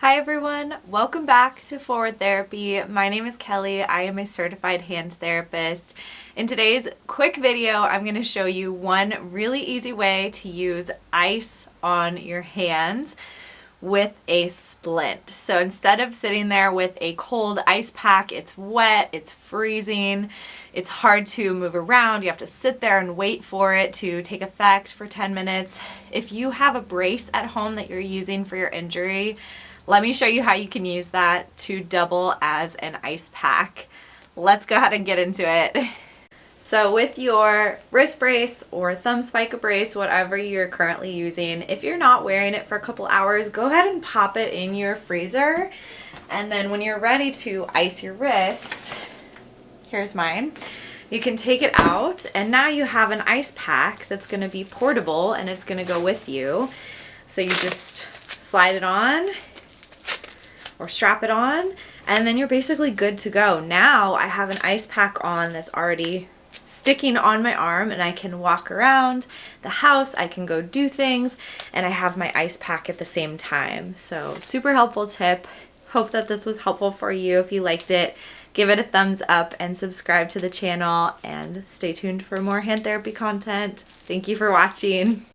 Hi everyone, welcome back to Forward Therapy. My name is Kelly. I am a certified hand therapist. In today's quick video, I'm going to show you one really easy way to use ice on your hands with a splint. So instead of sitting there with a cold ice pack, it's wet, it's freezing, it's hard to move around, you have to sit there and wait for it to take effect for 10 minutes. If you have a brace at home that you're using for your injury, let me show you how you can use that to double as an ice pack. Let's go ahead and get into it. So with your wrist brace or thumb spica brace, whatever you're currently using, if you're not wearing it for a couple hours, go ahead and pop it in your freezer. And then when you're ready to ice your wrist, here's mine, you can take it out and now you have an ice pack that's going to be portable and it's going to go with you. So you just slide it on or strap it on and then you're basically good to go. Now I have an ice pack on that's already sticking on my arm and I can walk around the house, I can go do things, and I have my ice pack at the same time. So super helpful tip. Hope that this was helpful for you. If you liked it, give it a thumbs up and subscribe to the channel and stay tuned for more hand therapy content. Thank you for watching.